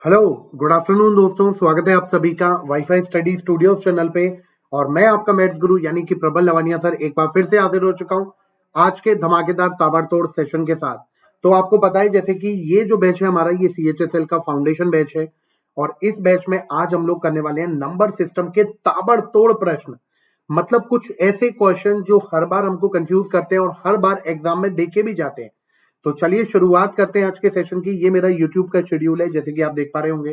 Hello, good afternoon दोस्तों। स्वागत है आप सभी का वाईफाई स्टडी स्टूडियोज चैनल पे। और मैं आपका मैथ्स गुरु यानी कि प्रबल लवानिया सर एक बार फिर से हाजिर हो चुका हूँ आज के धमाकेदार ताबड़तोड़ सेशन के साथ। तो आपको पता है जैसे कि ये जो बैच है हमारा, ये CHSL का फाउंडेशन बैच है। और इस बैच में आज हम लोग करने वाले हैं नंबर सिस्टम के ताबड़तोड़ प्रश्न। मतलब कुछ ऐसे क्वेश्चन जो हर बार हमको कंफ्यूज करते हैं और हर बार एग्जाम में देखे भी जाते हैं। तो चलिए शुरुआत करते हैं आज के सेशन की। ये मेरा यूट्यूब का शेड्यूल है, जैसे कि आप देख पा रहे होंगे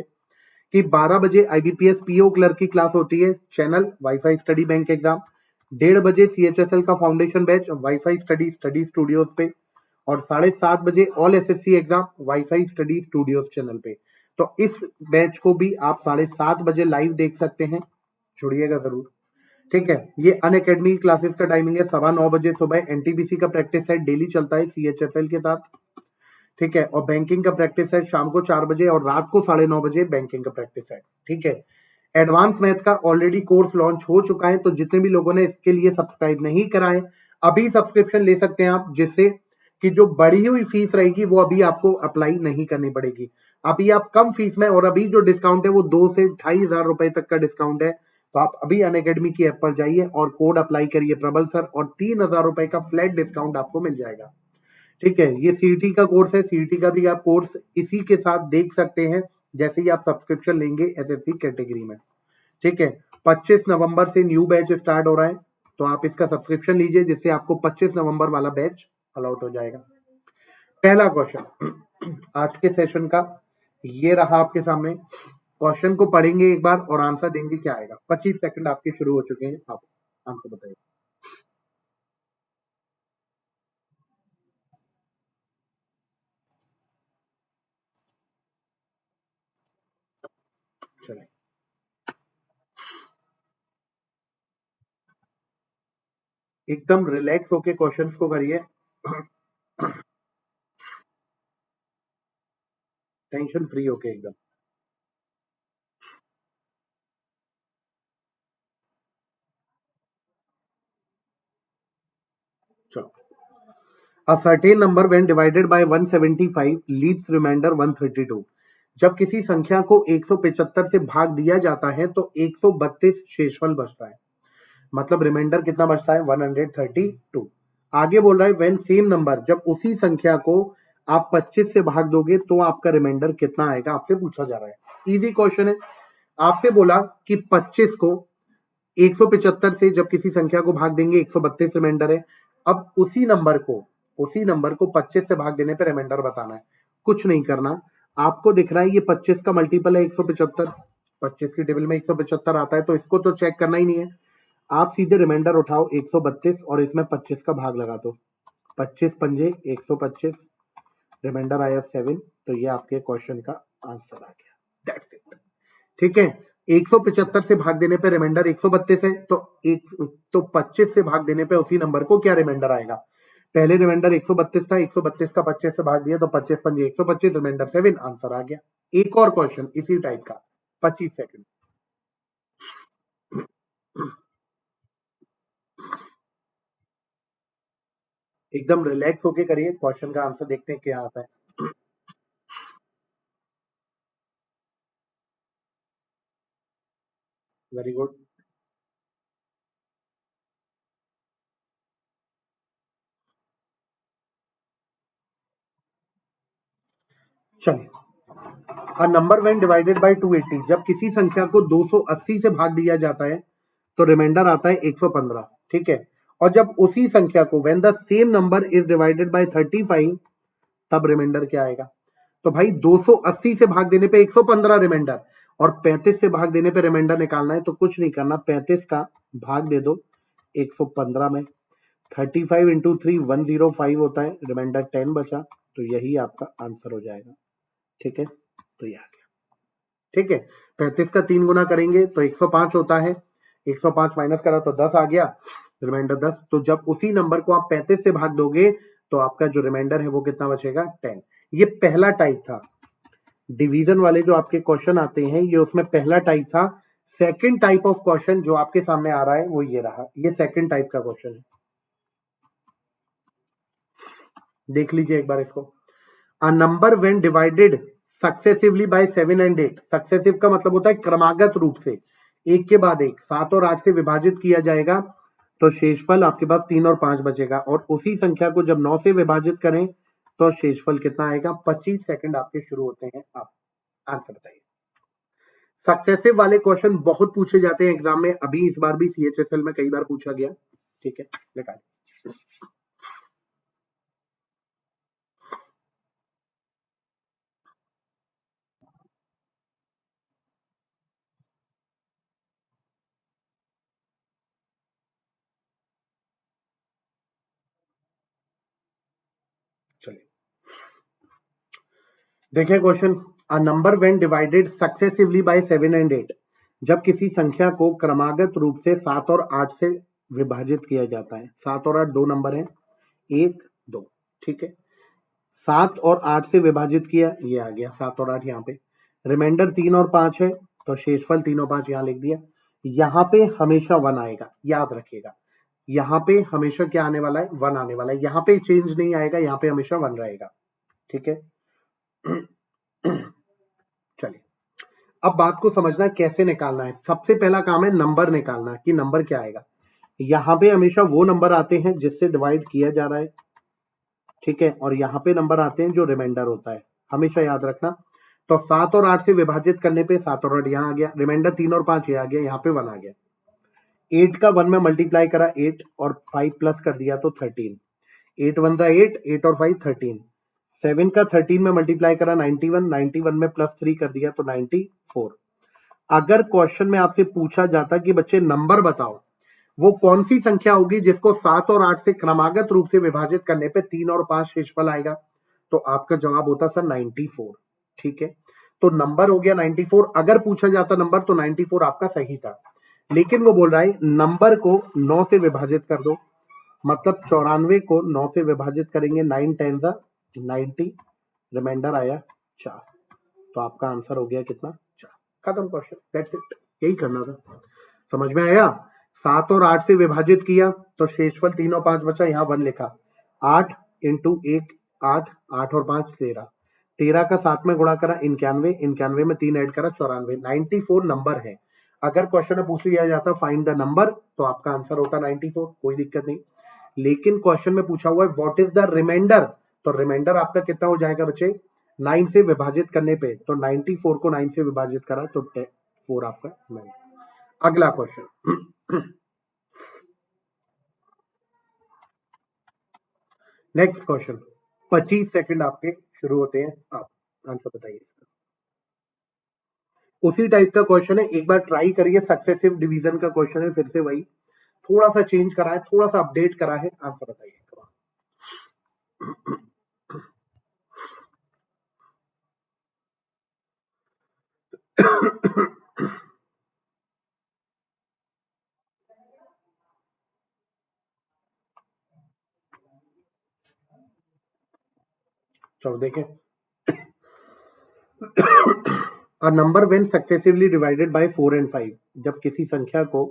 कि 12 बजे IBPS PO क्लर्क की क्लास होती है, channel wifi study bank exam. 1:30 बजे CHSL का foundation batch wifi study studios पे। और 7:30 बजे all SSC exam wifi study studios channel पे। तो इस बैच को भी आप 7:30 बजे लाइव देख सकते हैं, जुड़िएगा जरूर। ठीक है, ये अनअकैडमी क्लासेस का टाइमिंग है 9:15 बजे सुबह। NTPC का प्रैक्टिस सेट डेली चलता है CHSL के साथ। ठीक है, और बैंकिंग का प्रैक्टिस सेट शाम को 4 बजे और रात को 9:30 बजे बैंकिंग का प्रैक्टिस सेट। ठीक है, एडवांस मैथ का ऑलरेडी कोर्स लॉन्च हो चुका है, तो जितने भी लोगों ने इसके लिए सब्सक्राइब नहीं करा है अभी सब्सक्रिप्शन ले सकते हैं आप, जिससे कि जो बढ़ी हुई फीस रहेगी वो अभी आपको अप्लाई नहीं करनी पड़ेगी। अभी आप कम फीस में, और अभी जो डिस्काउंट है वो 2 से 2,500 रुपए तक का डिस्काउंट है। तो आप अभी अनअकैडमी की ऐप पर जाइए और कोड अप्लाई करिए प्रबल सर, और 3,000 रुपए का फ्लैट डिस्काउंट आपको मिल जाएगा। ठीक है, ये CET का कोर्स है, CET का भी आप कोर्स इसी के साथ देख सकते हैं जैसे ही आप सब्सक्रिप्शन लेंगे SSC कैटेगरी में। ठीक है, 25 नवंबर से न्यू बैच स्टार्ट हो रहा है, तो आप इसका सब्सक्रिप्शन लीजिए जिससे आपको 25 नवंबर वाला बैच अलॉट हो जाएगा। पहला क्वेश्चन आज के सेशन का ये रहा आपके सामने। क्वेश्चन को पढ़ेंगे एक बार और आंसर देंगे क्या आएगा। 25 सेकंड आपके शुरू हो चुके हैं, आप आंसर बताइए। चलिए, एकदम रिलैक्स होके क्वेश्चंस को करिए, टेंशन फ्री होके एकदम। चलो, A certain number when divided by 175 leaves remainder 132। जब किसी संख्या को 175 से भाग दिया जाता है तो 132 शेषफल बचता है। मतलब रिमाइंडर कितना बचता है? 132। आगे बोल रहा है व्हेन सेम नंबर, जब उसी संख्या को आप 25 से भाग दोगे तो आपका रिमाइंडर कितना आएगा, आपसे पूछा जा रहा है। इजी क्वेश्चन है। आपसे बोला कि 25 को 175 से जब किसी संख्या को भाग देंगे 132 रिमाइंडर है। अब उसी नंबर को 25 से भाग देने पे रिमाइंडर बताना है। कुछ नहीं करना, आपको दिख रहा है ये 25 का मल्टीपल है 175। 25 की टेबल में 175 आता है, तो इसको तो चेक करना ही नहीं है। आप सीधे रिमाइंडर उठाओ 132 और इसमें 25 का भाग लगा दो। 25 पंजे 125, रिमाइंडर आया 7। तो ये आपके क्वेश्चन का आंसर आ गया। That's it. ठीक है, 175 से भाग देने पे रिमाइंडर 132 है, तो 25 से भाग देने पे उसी नंबर को क्या रिमाइंडर आएगा। पहले रिमाइंडर 132 था, 132 का 25 से भाग दिया तो 25 पंजे 125, रिमाइंडर 7, आंसर आ गया। एक और क्वेश्चन इसी टाइप का, 25 सेकंड। एकदम रिलैक्स होके करिए, क्वेश्चन का आंसर देखते हैं क्या आता है। Very good. चलिए, a number when divided by 280, जब किसी संख्या को 280 से भाग दिया जाता है तो रिमाइंडर आता है 115। ठीक है, और जब उसी संख्या को when the same number is divided by 35, तब रिमाइंडर क्या आएगा। तो भाई 280 से भाग देने पे 115 रिमाइंडर, और 35 से भाग देने पे रिमाइंडर निकालना है, तो कुछ नहीं करना, 35 का भाग दे दो 115 में। 35 इंटू 3 105 होता है, रिमाइंडर 10 बचा, तो यही आपका आंसर हो जाएगा। ठीक है, तो ये आ गया। ठीक है, 35 का 3 गुना करेंगे तो 105 होता है, 105 माइनस करा तो 10 आ गया, रिमाइंडर 10। तो जब उसी नंबर को आप 35 से भाग दोगे तो आपका जो रिमाइंडर है वो कितना बचेगा, 10। ये पहला टाइप था। डिवीजन वाले जो आपके क्वेश्चन आते हैं ये उसमें पहला टाइप था। सेकंड टाइप ऑफ क्वेश्चन जो आपके सामने आ रहा है वो ये रहा, ये सेकंड टाइप का क्वेश्चन है। देख लीजिए एक बार इसको। A number when divided successively by 7 and 8। Successive का मतलब होता है क्रमागत रूप से, एक के बाद एक 7 और 8 से विभाजित किया जाएगा तो शेषफल आपके पास 3 और 5 बचेगा, और उसी संख्या को जब 9 से विभाजित करें तो शेषफल कितना आएगा? 25 सेकंड आपके शुरू होते हैं। आप आंसर बताइए। सक्सेसिव वाले क्वेश्चन बहुत पूछे जाते हैं एग्जाम में, अभी इस बार भी सीएचएसएल में कई बार पूछा गया। ठीक है, निकालिए। चलिए देखिए question, a number when divided successively by 7 and 8। जब किसी संख्या को क्रमागत रूप से 7 और 8 से विभाजित किया जाता है। 7 और 8 दो नंबर हैं, 1 2। ठीक है, 7 और 8 से विभाजित किया, ये आ गया 7 और 8 यहाँ पे। रिमाइंडर 3 और 5 है तो शेषफल 3 और 5 यहाँ लिख दिया। यहाँ पे हमेशा 1 आएगा, याद रखिएगा। यहाँ पे हमेशा क्या आने वाला है? 1 आने वाला है। यहाँ पे चेंज नहीं आएगा, यहाँ पे हमेशा 1 रहेगा। ठीक है, चलिए अब बात को समझना है कैसे निकालना है। सबसे पहला काम है नंबर निकालना कि नंबर क्या आएगा। यहाँ पे हमेशा वो नंबर आते हैं जिससे डिवाइड किया जा रहा है। ठीक है, और यहाँ पे नंबर आते हैं जो रिमाइंडर होता है, हमेशा याद रखना। तो 7 और 8 से विभाजित करने पे 7 और 8 यहाँ आ गया, रिमाइंडर 3 और 5 ये आ गया, यहाँ पे 1 आ गया। 8 का 1 में मल्टीप्लाई करा 8 और 5 प्लस कर दिया तो 13। 8 1 जा 8, 8 और 5 13। 7 का 13 में मल्टीप्लाई करा 91, 91 में प्लस 3 कर दिया तो 94। अगर क्वेश्चन में आपसे पूछा जाता कि बच्चे नंबर बताओ, वो कौन सी संख्या होगी जिसको 7 और 8 से क्रमागत रूप से विभाजित करने पे 3 और 5 शेषफल आएगा, तो आपका जवाब होता सर 94। ठीक है, तो नंबर हो गया 94। अगर पूछा जाता नंबर तो 94 आपका सही था, लेकिन वो बोल रहा है नंबर को 9 से विभाजित कर दो। मतलब 94 को 9 से विभाजित करेंगे, 9 10 जा 90, रिमाइंडर आया 4। तो आपका आंसर हो गया कितना? 4। खत्म क्वेश्चन, दैट्स इट, यही करना था। समझ में आया? 7 और 8 से विभाजित किया तो शेषफल 3 और 5 बचा, यहाँ 1 लिखा। 8 इंटू 1 8, 8 और 5 13। 13 का 7 में गुणा करा 91, 91 में 3 ऐड करा 94। 94 नंबर है। अगर क्वेश्चन में पूछ लिया जाता फाइंड द नंबर तो आपका आंसर होता 94, कोई दिक्कत नहीं। लेकिन क्वेश्चन में पूछा हुआ है व्हाट इज द रिमाइंडर, तो रिमाइंडर आपका कितना हो जाएगा बच्चे? 9 से विभाजित करने पे, तो 94 को 9 से विभाजित करा तो 4 आपका रिमाइंडर। अगला क्वेश्चन, नेक्स्ट क्वेश्चन। 25 सेकंड आपके शुरू होते हैं, आप आंसर बताइए। उसी टाइप का क्वेश्चन है, एक बार ट्राई करिए। सक्सेसिव डिवीजन का क्वेश्चन है, फिर से वही, थोड़ा सा चेंज करा है, थोड़ा सा अपडेट करा है। आंसर बताइए। चलो देखें, अ number when successively divided by 4 and 5। जब किसी संख्या को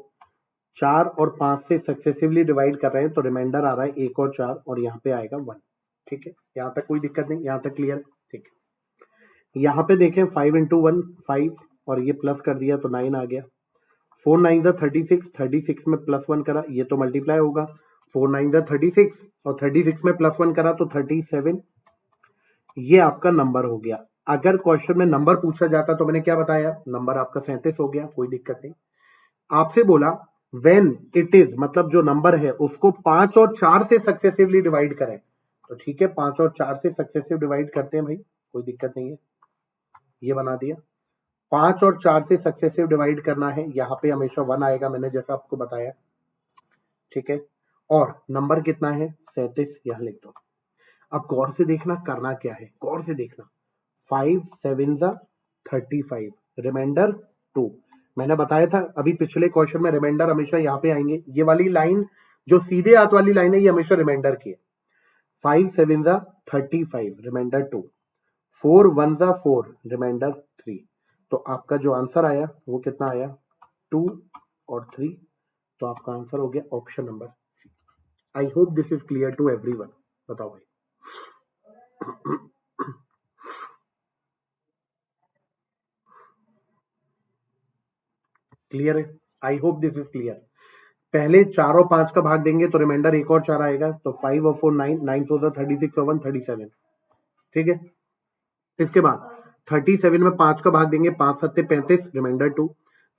4 और 5 से सक्सेसिवली डिवाइड कर रहे हैं तो रिमाइंडर आ रहा है 1 और 4, और यहाँ पे आएगा 1। ठीक है, यहाँ तक कोई दिक्कत नहीं, यहाँ तक क्लियर। ठीक है, यहाँ पे देखें 5 इंटू 1 5, और ये प्लस कर दिया तो 9 आ गया। 4 9 जा 36, 36 में प्लस 1 करा, ये तो मल्टीप्लाई होगा। 4 9 जा 36, और 36 में प्लस 1 करा तो 37। ये आपका नंबर हो गया। अगर क्वेश्चन में नंबर पूछा जाता तो मैंने क्या बताया, नंबर आपका 37 हो गया, कोई दिक्कत नहीं। आपसे बोला व्हेन इट इज, मतलब जो नंबर है उसको 5 और 4 से सक्सेसिवली डिवाइड करें, तो ठीक है 5 और 4 से सक्सेसिव डिवाइड करते हैं भाई, कोई दिक्कत नहीं है, ये बना दिया। 5 और 4 से सक्सेसिव डिवाइड करना है, यहाँ पे हमेशा 1 आएगा, मैंने जैसा आपको बताया। ठीक है, और नंबर कितना है? 37, यहाँ लिख दो। अब गौर से देखना करना क्या है, गौर से देखना। 5 7 जा 35, रिमाइंडर 2। मैंने बताया था अभी पिछले क्वेश्चन में, रिमाइंडर हमेशा यहाँ पे आएंगे। ये वाली लाइन जो सीधे हाथ वाली लाइन है ये हमेशा रिमाइंडर की है। 5 7 जा 35, रिमाइंडर 2। 4 1 जा 4, रिमाइंडर 3। तो आपका जो आंसर आया वो कितना आया? 2 और 3। तो आपका आंसर हो गया option number C. I hope this is clear to everyone. बताओ भाई। क्लियर है? I hope this is clear. पहले 4 और 5 का भाग देंगे तो रिमाइंडर एक और 4 आएगा, तो 5 और 4 9, 9 4 36 और 1 37। ठीक है, इसके बाद 37 में 5 का भाग देंगे, 5 7 35, रिमाइंडर 2,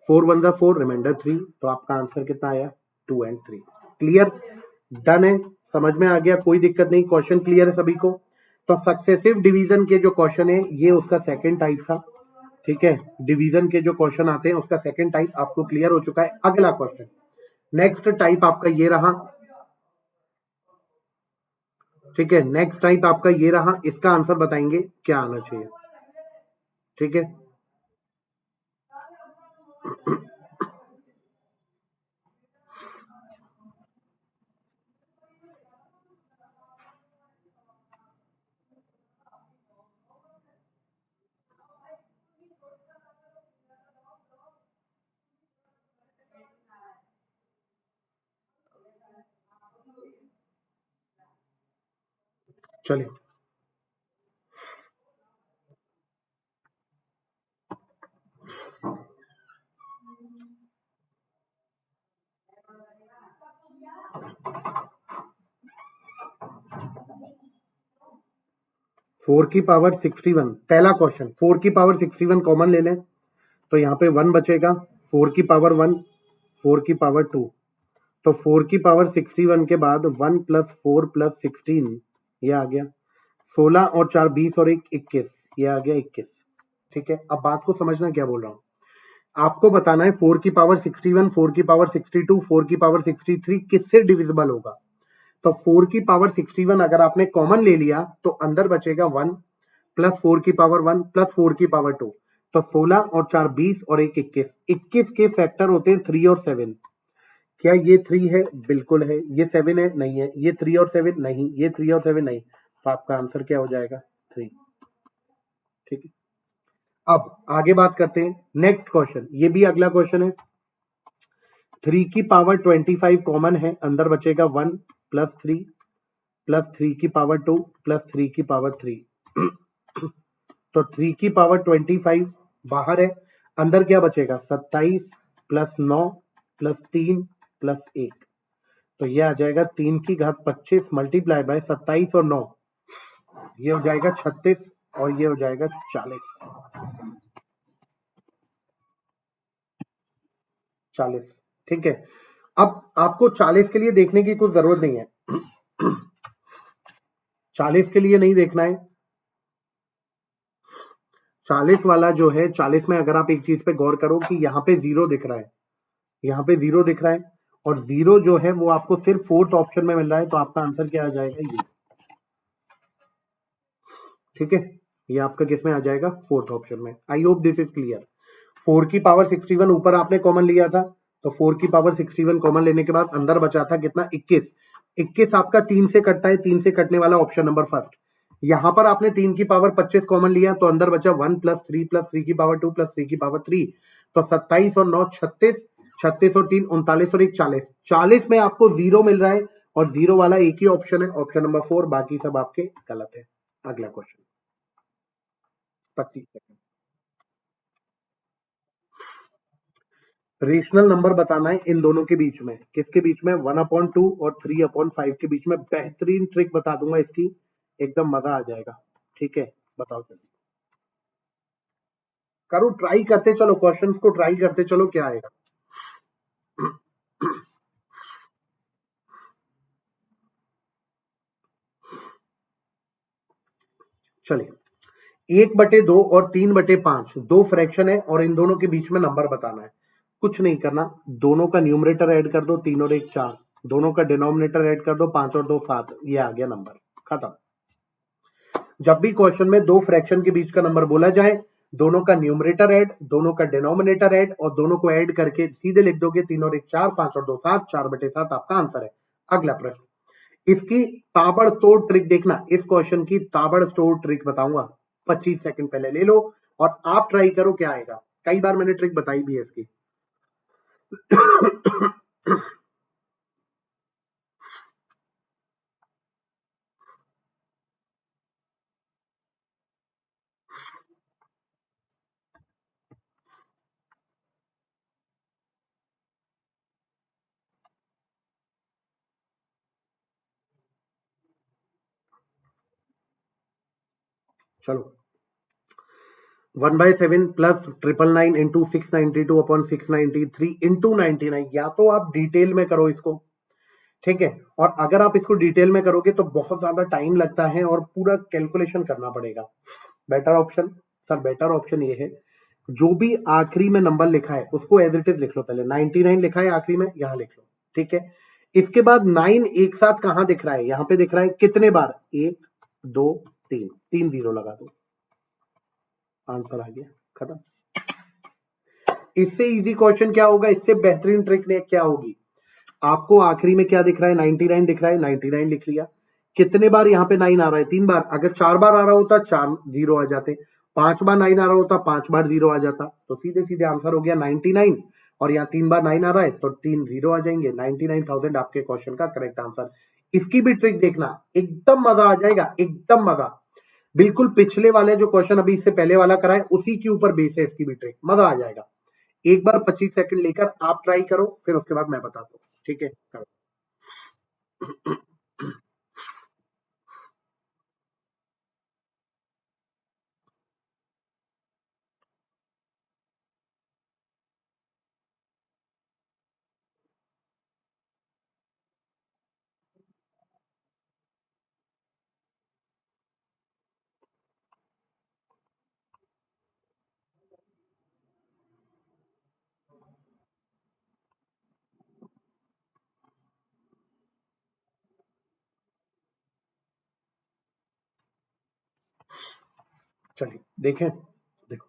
4 1 4, रिमाइंडर 3, तो आपका आंसर कितना आया? 2 एंड 3। क्लियर? डन है? समझ में आ गया? कोई दिक्कत नहीं? क्वेश्चन क्लियर है सभी को? तो सक्सेसिव डिवीजन के जो क्वेश्चन है ये उसका सेकंड टाइप था। ठीक है, डिवीजन के जो क्वेश्चन आते हैं उसका सेकंड टाइप आपको क्लियर हो चुका है। अगला क्वेश्चन, नेक्स्ट टाइप आपका ये रहा। ठीक है, नेक्स्ट टाइप आपका ये रहा, इसका आंसर बताएंगे क्या आना चाहिए। ठीक है, चलिए। 4 की पावर 61, पहला क्वेश्चन, 4 की पावर 61 कॉमन ले लें तो यहाँ पे 1 बचेगा, 4 की पावर 1, 4 की पावर 2, तो 4 की पावर 61 के बाद 1 प्लस 4 प्लस 16, ये आ गया 16 और 4 20 और 1 21, ये आ गया 21। ठीक है, अब बात को समझना क्या बोल रहा हूँ। आपको बताना है 4 की पावर 61, 4 की पावर 62, 4 की पावर 63 किससे डिविजिबल होगा। तो 4 की पावर 61 अगर आपने कॉमन ले लिया तो अंदर बचेगा 1 प्लस 4 की पावर 1 प्लस 4 की पावर 2, तो 16 और 4 20 और 1 21। 21 के फैक्टर होते हैं 3 और 7। क्या ये 3 है? बिल्कुल है। ये 7 है? नहीं है। ये 3 और 7 नहीं, ये 3 और 7 नहीं, तो आपका आंसर क्या हो जाएगा? 3। ठीक है, अब आगे बात करते हैं। नेक्स्ट क्वेश्चन, ये भी अगला क्वेश्चन है। 3 की पावर 25 कॉमन है, अंदर बचेगा 1 प्लस 3 प्लस 3 की पावर 2 प्लस 3 की पावर 3। तो 3 की पावर 25 बाहर है, अंदर क्या बचेगा? 27 प्लस 9 प्लस 3 प्लस 1, तो ये आ जाएगा 3 की घात 25 मल्टीप्लाई बाय 27 और 9, ये हो जाएगा 36 और ये हो जाएगा 40। ठीक है, अब आपको 40 के लिए देखने की कुछ जरूरत नहीं है। 40 के लिए नहीं देखना है। 40 वाला जो है, 40 में अगर आप एक चीज पे गौर करो कि यहाँ पे जीरो दिख रहा है, यहाँ पे जीरो दिख रहा है, और जीरो जो है वो आपको सिर्फ फोर्थ ऑप्शन में मिल रहा है, तो आपका आंसर क्या आ जाएगा? ये। ठीक है, ये आपका किस में आ जाएगा? फोर्थ ऑप्शन में। आई होप दिस इज क्लियर। 4 की पावर 61 ऊपर आपने कॉमन लिया था, तो 4 की पावर 61 कॉमन लेने के बाद अंदर बचा था कितना? 21। 21 आपका 3 से कटता है, 3 से कटने वाला ऑप्शन नंबर फर्स्ट। यहां पर आपने 3 की पावर 25 कॉमन लिया, तो अंदर बचा 1 प्लस 3 की पावर 2 प्लस 3 की पावर 3, तो 27 और 9 36, 36 और 3 39 और 1 40। 40 में आपको जीरो मिल रहा है, और जीरो वाला एक ही ऑप्शन है, ऑप्शन नंबर 4, बाकी सब आपके गलत है। अगला क्वेश्चन, 25 सेकंड। रेशनल नंबर बताना है इन दोनों के बीच में, किसके बीच में? 1/2 और 3/5 के बीच में। बेहतरीन ट्रिक बता दूंगा इसकी, एकदम मजा आ जाएगा। ठीक है, बताओ जल्दी करो, ट्राई करते चलो, क्वेश्चंस को ट्राई करते चलो, क्या आएगा। चलिए, 1/2 और 3/5 दो फ्रैक्शन है, और इन दोनों के बीच में नंबर बताना है। कुछ नहीं करना, दोनों का न्यूमरेटर ऐड कर दो, 3 और 1 4, दोनों का डिनोमिनेटर ऐड कर दो, 5 और 2 7, ये आ गया नंबर, खत्म। जब भी क्वेश्चन में दो फ्रैक्शन के बीच का नंबर बोला जाए, दोनों का न्यूमरेटर ऐड, दोनों का डिनोमिनेटर ऐड, और दोनों को ऐड करके सीधे लिख दोगे, 3 और 1 4, 5 और 2 7, 4/7 आपका आंसर है। अगला प्रश्न, इसकी ताबड़तोड़ ट्रिक देखना, इस क्वेश्चन की ताबड़तोड़ ट्रिक बताऊंगा। 25 सेकंड पहले ले लो और आप ट्राई करो क्या आएगा। कई बार मैंने ट्रिक बताई भी है इसकी। चलो 1/7 प्लस 999 इंटू 692 अपॉन 693 इंटू 99, या तो आप डिटेल में करो इसको, ठीक है, और अगर आप इसको डिटेल में करोगे तो बहुत ज्यादा टाइम लगता है और पूरा कैलकुलेशन करना पड़ेगा। Better option sir, better option ये है, जो भी आखिरी में नंबर लिखा है उसको एज इट इज लिख लो। पहले 99 लिखा है आखिरी में, यहां लिख लो, ठीक है। इसके बाद 9 एक साथ कहां दिख रहा है, यहां पे दिख रहा है कितने बार, 1 2 3, 3 जीरो लगा दो, आंसर आ गया, खत्म। इससे इजी क्वेश्चन क्या होगा, इससे बेहतरीन ट्रिक ने क्या होगी, आपको आखिरी में क्या दिख रहा है, 99 दिख रहा है, 99 लिख लिया। कितने बार यहाँ पे 9 आ रहा है, 3 बार। अगर 4 बार आ रहा होता 4 जीरो आ जाते, 5 बार 9 आ रहा होता 5 बार जीरो आ जाता, तो सीधे सीधे आंसर हो गया 99। और यहाँ 3 बार 9 आ रहा है तो 3 जीरो आ जाएंगे, 99,000 आपके क्वेश्चन का करेक्ट आंसर। इसकी भी ट्रिक देखना, एकदम मजा आ जाएगा, एकदम मजा। बिल्कुल पिछले वाले जो क्वेश्चन अभी इससे पहले वाला कराए उसी के ऊपर बेस है इसकी भी ट्रिक, मजा आ जाएगा। एक बार 25 सेकंड लेकर आप ट्राई करो, फिर उसके बाद मैं बताता हूँ, ठीक है, करो। चलिए देखें, देखो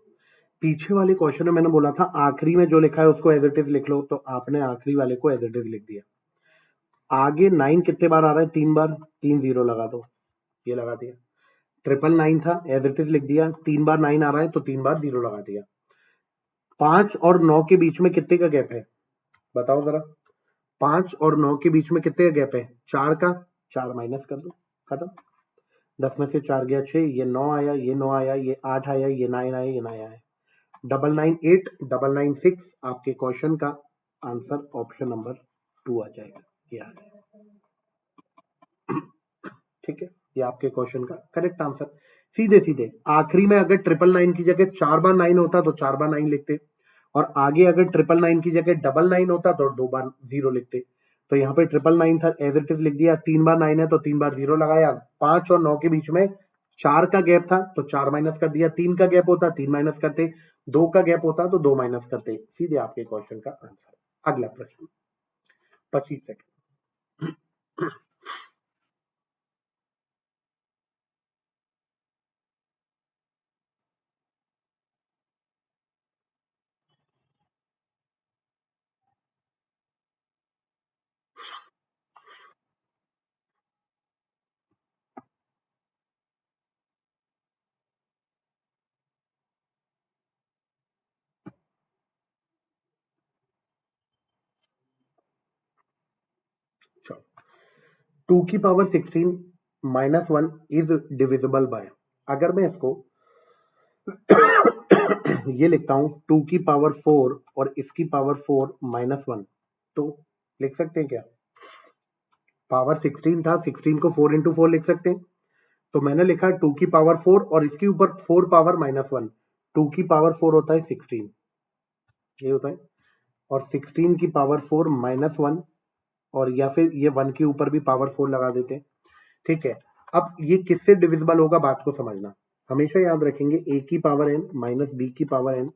पीछे वाले क्वेश्चन में मैंने बोला था आखिरी में जो लिखा है उसको एज इट इज लिख लो, तो आपने आखिरी वाले को एज इट इज लिख दिया। आगे 9 कितने बार आ रहा है, 3 बार, 3 जीरो लगा दो, ये लगा दिया। 999 था, एज इट इज लिख दिया, 3 बार 9 आ रहा है तो 3 बार जीरो लगा दिया। 5 और 9 के बीच में कितने का गैप है, बताओ जरा। 5 और 9 के बीच में कितने का गैप है, 4 का, 4 माइनस कर दो, खत्म। 10 में से 4 गया 6, ये 9 आया, ये 9 आया, ये 8 आया, ये 9 आया, ये 9 आया। 998 996 आपके क्वेश्चन का आंसर ऑप्शन नंबर 2 आ जाएगा, ये आ जाएगा, ठीक है। ये आपके क्वेश्चन का करेक्ट आंसर। सीधे सीधे आखिरी में अगर 999 की जगह 4 बार 9 होता तो 4 बार 9 लिखते, और आगे अगर 999 की जगह 999 होता तो 2 बार जीरो लिखते। तो यहाँ पे 999 था, एज इट इज लिख दिया। 3 बार 9 है तो 3 बार जीरो लगाया। 5 और 9 के बीच में 4 का गैप था तो 4 माइनस कर दिया। 3 का गैप होता 3 माइनस करते, 2 का गैप होता तो 2 माइनस करते, सीधे आपके क्वेश्चन का आंसर। अगला प्रश्न, 25 सेकंड। चलो, 2 की power 16 minus 1 is divisible by, अगर मैं इसको ये लिखता हूं 2 की पावर 4 और इसकी पावर 4 माइनस 1, तो लिख सकते हैं क्या, पावर 16 था, 16 को 4 इंटू 4 लिख सकते हैं। तो मैंने लिखा 2 की पावर 4 और इसके ऊपर 4 पावर माइनस 1। 2 की पावर 4 होता है 16, ये होता है, और 16 की पावर 4 माइनस 1, और या फिर ये 1 के ऊपर भी पावर 4 लगा देते हैं, ठीक है। अब ये किससे डिविजिबल होगा, बात को समझना, हमेशा याद रखेंगे a की पावर n माइनस b की पावर n।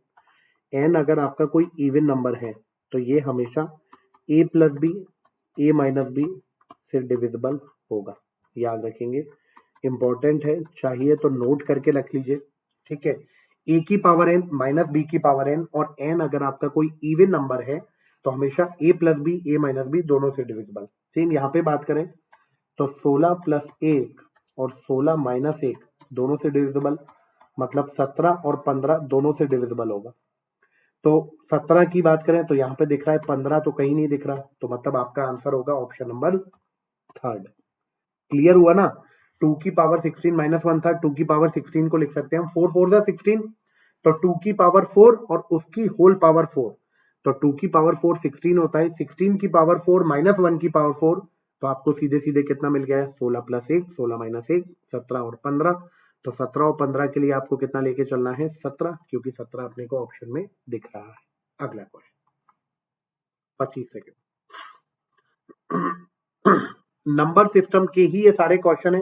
n अगर आपका कोई इवन नंबर है तो ये हमेशा a plus B, a minus B से डिविजिबल होगा, याद रखेंगे, इंपॉर्टेंट है, चाहिए तो नोट करके रख लीजिए, ठीक है। a की पावर n माइनस b की पावर n, और n अगर आपका कोई इवन नंबर है तो हमेशा a plus B, a minus B दोनों से डिविजिबल। सेम यहाँ पे बात करें तो 16 प्लस 1 और 16 माइनस 1 दोनों से डिविजिबल, मतलब 17 और 15 दोनों से डिविजिबल होगा। तो 17 की बात करें तो यहाँ पे दिख रहा है, 15 तो कहीं नहीं दिख रहा, तो मतलब आपका आंसर होगा ऑप्शन नंबर 3। क्लियर हुआ ना, 2 की पावर 16 माइनस 1 था, 2 की पावर 16 को लिख सकते हैं हम 4 4 16, तो 2 की पावर 4 और उसकी होल पावर 4, तो 2 की पावर 4 16 होता है, 16 की पावर 4 माइनस 1 की पावर 4, तो आपको सीधे सीधे कितना मिल गया है, 16 प्लस 1, 16 माइनस 1, 17 और 15, तो 17 और 15 के लिए आपको कितना लेके चलना है? 17, क्योंकि 17 अपने को ऑप्शन में दिख रहा है। अगला क्वेश्चन, 25 सेकेंड। नंबर सिस्टम के ही ये सारे क्वेश्चन है।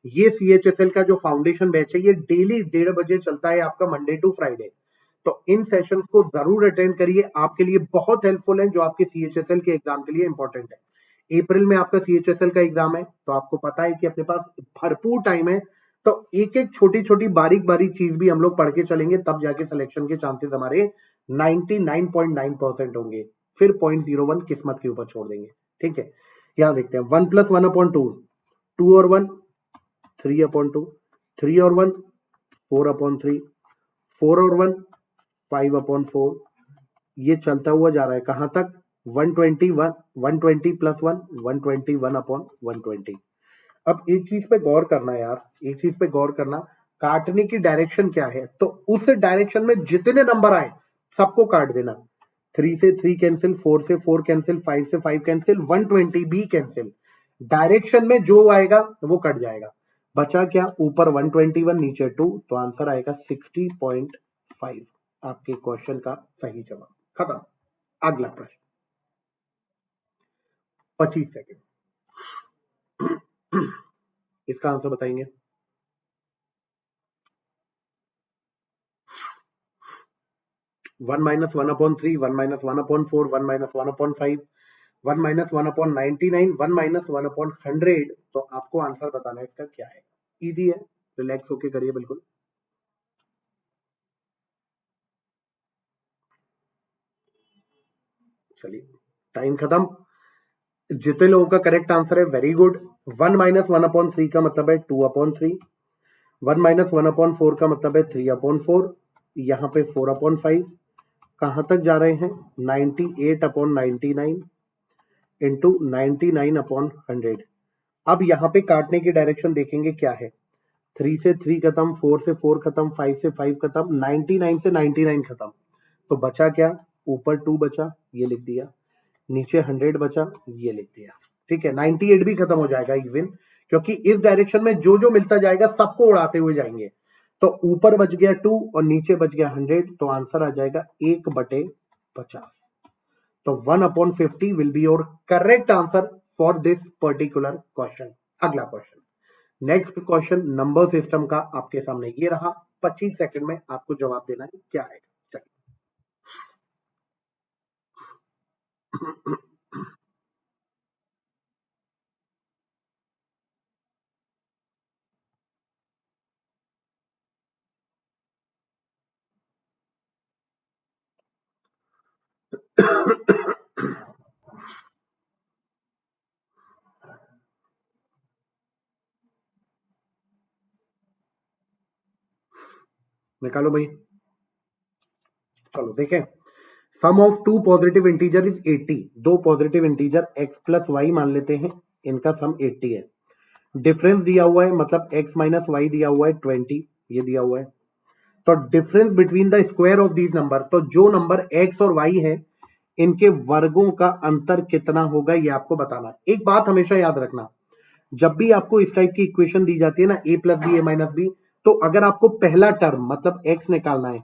ये CHSL का जो फाउंडेशन बैच है, ये डेली 1:30 बजे चलता है आपका, मंडे टू फ्राइडे। तो इन सेशंस को जरूर अटेंड करिए, आपके लिए बहुत हेल्पफुल है, जो आपके CHSL के एग्जाम के लिए इंपॉर्टेंट है। अप्रैल में आपका CHSL का एग्जाम है, तो आपको पता है कि अपने पास भरपूर टाइम है। तो एक एक छोटी छोटी बारीक बारीक चीज भी हम लोग पढ़ के चलेंगे, तब जाके सिलेक्शन के चांसेस हमारे 99.9% होंगे। फिर 0.01 किस्मत के ऊपर छोड़ देंगे। ठीक है, यहाँ देखते हैं। 1+1/2, 2 और 1 3/2, 3 और 1 4/3, 4 और 1 5/4। ये चलता हुआ जा रहा है कहां तक? 121, 120+1 121/120। अब एक चीज पे गौर करना यार, एक चीज पे गौर करना, काटने की डायरेक्शन क्या है? तो उस डायरेक्शन में जितने नंबर आए सबको काट देना। 3 से 3 कैंसिल, 4 से 4 कैंसिल, 5 से 5 कैंसिल, 120 भी कैंसिल। डायरेक्शन में जो आएगा वो कट जाएगा। बचा क्या? ऊपर 121, नीचे 2, तो आंसर आएगा 60.5। आपके क्वेश्चन का सही जवाब। खत्म। अगला प्रश्न, 25 सेकेंड। इसका आंसर बताएंगे। 1-1/3, 1-1/4, 1-1/5, 1-1/99, 1-1/100। तो आपको आंसर बताना है इसका क्या है। इजी है, रिलैक्स होके करिए बिल्कुल। चलिए, टाइम खत्म। जितने लोगों का करेक्ट आंसर है, वेरी गुड। 1-1/3 का मतलब है 2/3। 1-1/4 का मतलब है 3/4। यहाँ पे 4/5। कहां तक जा रहे हैं? 98/99 इंटू 99/100। अब यहाँ पे काटने की डायरेक्शन देखेंगे क्या है। 3 से 3 खत्म, 4 से 4 खत्म, 5 से 5 खत्म, 99 से 99 खत्म। तो बचा क्या? ऊपर 2 बचा, ये लिख दिया। नीचे 100 बचा, ये लिख दिया। ठीक है, 98 भी खत्म हो जाएगा इवन, क्योंकि इस डायरेक्शन में जो जो मिलता जाएगा सबको उड़ाते हुए जाएंगे। तो ऊपर बच गया 2 और नीचे बच गया 100, तो आंसर आ जाएगा 1/50। तो 1/50 will be your correct answer for this particular question. अगला question, next question number system का आपके सामने ये रहा। 25 सेकंड में आपको जवाब देना है, क्या है। चलिए। निकालो भाई। चलो देखें। Sum of two positive integer is 80। दो positive integer x plus y मान लेते हैं, इनका सम 80 है। डिफरेंस दिया हुआ है, मतलब x माइनस वाई दिया हुआ है 20, ये दिया हुआ है। तो difference between the square of these number, तो जो नंबर x और y है इनके वर्गों का अंतर कितना होगा, ये आपको बताना है। एक बात हमेशा याद रखना, जब भी आपको इस टाइप की इक्वेशन दी जाती है ना, a plus B, a minus B, तो अगर आपको पहला टर्म मतलब x निकालना है,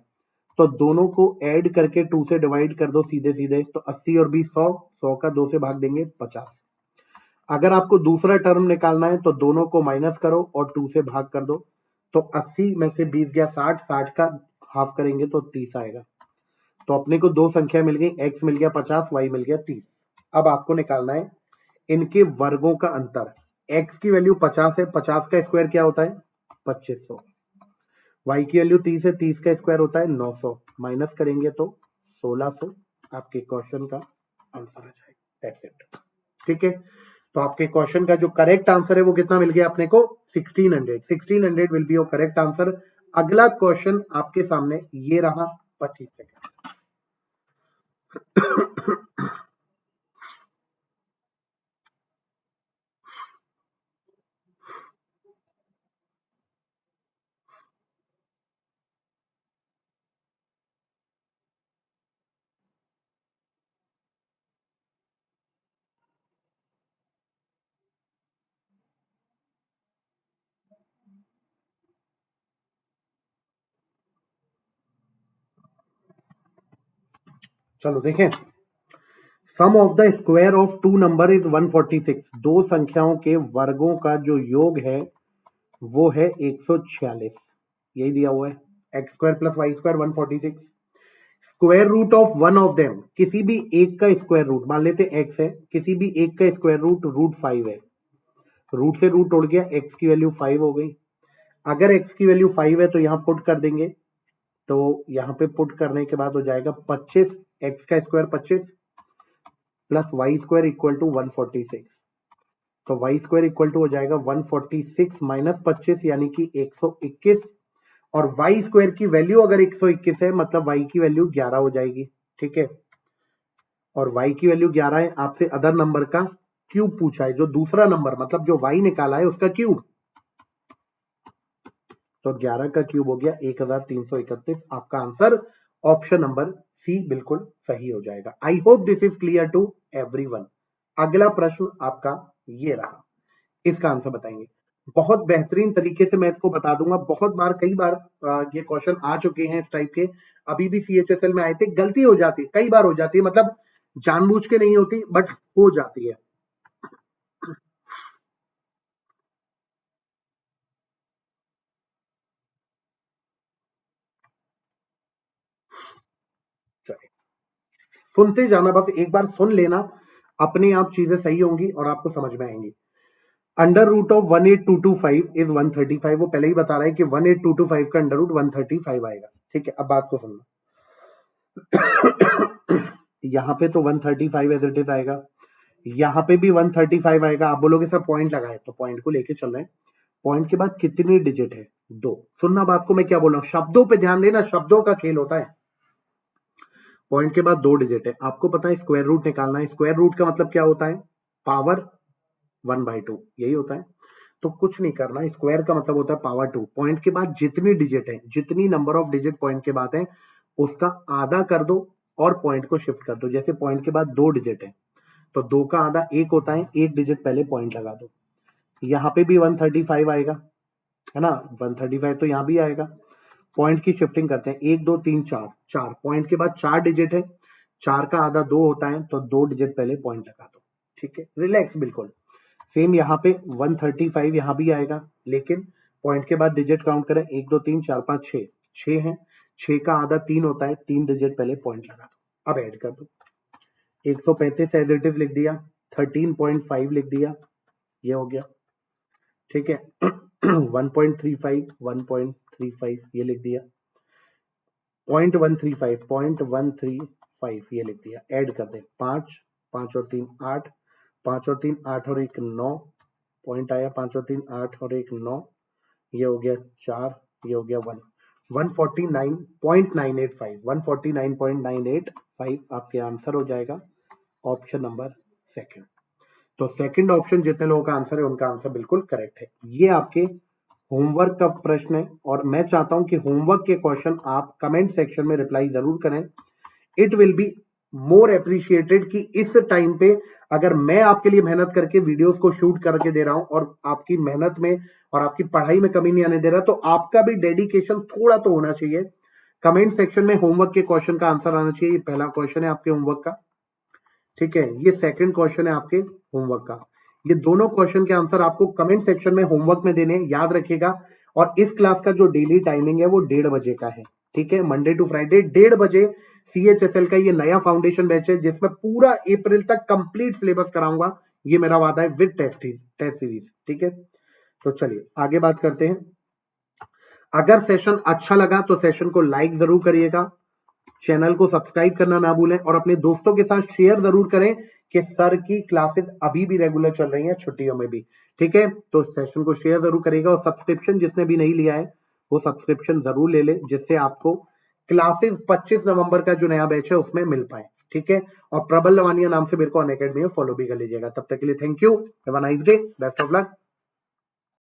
तो दोनों को ऐड करके 2 से डिवाइड कर दो सीधे सीधे। तो 80 और 20 100, 100 का 2 से भाग देंगे 50। अगर आपको दूसरा टर्म निकालना है तो दोनों को माइनस करो और 2 से भाग कर दो। तो 80 में से 20 गया 60, 60 का हाफ करेंगे तो 30 आएगा। तो अपने को दो संख्या मिल गई, x मिल गया 50, y मिल गया 30। अब आपको निकालना है इनके वर्गों का अंतर। x की वैल्यू 50 है, 50 का स्क्वायर क्या होता है? 2500। y की वैल्यू 30 है, 30 का स्क्वायर होता है 900। माइनस करेंगे तो 1600। आपके क्वेश्चन का आंसर आ जाएगा। That's it. ठीक है, तो आपके क्वेश्चन का जो करेक्ट आंसर है वो कितना मिल गया अपने को? 1600। 1600 will be your correct answer. अगला क्वेश्चन आपके सामने ये रहा। 25 सेकंड। चलो देखें, sum of the square of two number is 146। दो संख्याओं के वर्गों का जो योग है वो है 146, यही दिया हुआ है, X square plus Y square 146। Square root of one of them, किसी भी एक का स्क्वायर रूट, मान लेते एक्स है, किसी भी एक का स्क्वायर रूट रूट 5 है, रूट से रूट उड़ गया, एक्स की वैल्यू 5 हो गई। अगर एक्स की वैल्यू 5 है तो यहां पुट कर देंगे, तो यहां पे पुट करने के बाद हो जाएगा 25, एक्स का square 25 plus Y square equal to 146। तो वाई स्क्वायर इक्वल टू हो जाएगा 146 माइनस 25 यानी कि 121, और वाई स्क्वायर की वैल्यू अगर 121 है मतलब वाई की वैल्यू 11 हो जाएगी। ठीक है, और y की वैल्यू 11 है, आपसे अदर नंबर का क्यूब पूछा है, जो दूसरा नंबर मतलब जो y निकाला है उसका क्यूब, तो 11 का क्यूब हो गया 1331। आपका आंसर ऑप्शन नंबर सी बिल्कुल सही हो जाएगा। I hope this is clear to everyone. अगला प्रश्न आपका ये रहा, इसका आंसर बताएंगे। बहुत बेहतरीन तरीके से मैं इसको बता दूंगा, बहुत बार कई बार ये क्वेश्चन आ चुके हैं इस टाइप के, अभी भी सीएचएसएल में आए थे, गलती हो जाती है, कई बार हो जाती है, मतलब जानबूझ के नहीं होती बट हो जाती है। सुनते जाना, बस एक बार सुन लेना, अपने आप चीजें सही होंगी और आपको समझ में आएंगी। Under root of 18225 is 135। वो पहले ही बता रहा है कि 18225 का अंडर रूट 135 आएगा। ठीक है, अब बात को सुनना। यहां पे तो 135 एज इट इज आएगा, यहां पे भी 135 आएगा। आप बोलोगे सर पॉइंट लगाए, तो पॉइंट को लेके चल रहे हैं। पॉइंट के बाद कितनी डिजिट है? 2। सुनना बात को, मैं क्या बोल रहा हूं, शब्दों पे ध्यान देना, शब्दों का खेल होता है। पॉइंट के बाद 2 डिजिट है, आपको पता है स्क्वायर रूट निकालना है। स्क्वायर रूट का मतलब क्या होता है? पावर 1/2, यही होता है। तो कुछ नहीं करना, स्क्वायर का मतलब होता है पावर 2। पॉइंट के बाद जितनी डिजिट है, जितनी नंबर ऑफ डिजिट पॉइंट के बाद है, उसका आधा कर दो और पॉइंट को शिफ्ट कर दो। जैसे पॉइंट के बाद 2 डिजिट है तो 2 का आधा 1 होता है, 1 डिजिट पहले पॉइंट लगा दो। यहां पे भी 135 आएगा, है ना, 135 तो यहां भी आएगा। पॉइंट की शिफ्टिंग करते हैं, 1 2 3 4, 4 पॉइंट के बाद 4 डिजिट है, 4 का आधा 2 होता है, तो 2 डिजिट पहले पॉइंट लगा दो। ठीक है, रिलैक्स बिल्कुल। सेम यहाँ पे 135 यहाँ भी आएगा, लेकिन पॉइंट के बाद डिजिट काउंट करें, 1 2 3 4 5 6, 6 है, 6 का आधा 3 होता है, 3 डिजिट पहले पॉइंट लगा दो। अब ऐड कर दो, 135 एज इट इज लिख दिया, 13.5 लिख दिया, ये हो गया। ठीक है, 1.35 1.35 ये लिख दिया, 0.135 0.135 ये लिख दिया। ऐड कर दे, 5 5 और 3 8, 5 और 3 8 और 1 9 पॉइंट आया, 5 और 3 8 और 1 9, ये हो गया 4, ये हो गया 1, 149.985 149.985 आपके आंसर हो जाएगा ऑप्शन नंबर सेकंड। तो सेकंड ऑप्शन जितने लोगों का आंसर है उनका आंसर बिल्कुल करेक्ट है। ये आपके होमवर्क का प्रश्न है और मैं चाहता हूं कि होमवर्क के क्वेश्चन आप कमेंट सेक्शन में रिप्लाई जरूर करें। It will be more appreciated कि इस टाइम पे अगर मैं आपके लिए मेहनत करके वीडियोस को शूट करके दे रहा हूं और आपकी मेहनत में और आपकी पढ़ाई में कमी नहीं आने दे रहा, तो आपका भी डेडिकेशन थोड़ा तो होना चाहिए। कमेंट सेक्शन में होमवर्क के क्वेश्चन का आंसर आना चाहिए। ये पहला क्वेश्चन है आपके होमवर्क का, ठीक है, ये सेकंड क्वेश्चन है आपके होमवर्क का। ये दोनों क्वेश्चन के आंसर आपको कमेंट सेक्शन में होमवर्क में देने, याद रखिएगा। और इस क्लास का जो डेली टाइमिंग है वो 1:30 बजे का है। ठीक है, मंडे टू फ्राइडे 1:30 बजे सीएचएसएल का ये नया फाउंडेशन बैच है जिसमें पूरा अप्रैल तक कंप्लीट सिलेबस कराऊंगा, ये मेरा वादा है, विद टेस्ट सीरीज। ठीक है, तो चलिए आगे बात करते हैं। अगर सेशन अच्छा लगा तो सेशन को लाइक जरूर करिएगा, चैनल को सब्सक्राइब करना ना भूलें और अपने दोस्तों के साथ शेयर जरूर करें कि सर की क्लासेस अभी भी रेगुलर चल रही हैं, छुट्टियों में भी। ठीक है, तो सेशन को शेयर जरूर करिएगा और सब्सक्रिप्शन जिसने भी नहीं लिया है वो सब्सक्रिप्शन जरूर ले ले, जिससे आपको क्लासेस 25 नवंबर का जो नया बैच है उसमें मिल पाए। ठीक है, और प्रबल लवानिया नाम से मेरे को अनअकैडमी में फॉलो भी कर लीजिएगा। तब तक के लिए thank you, have a nice day, best of luck.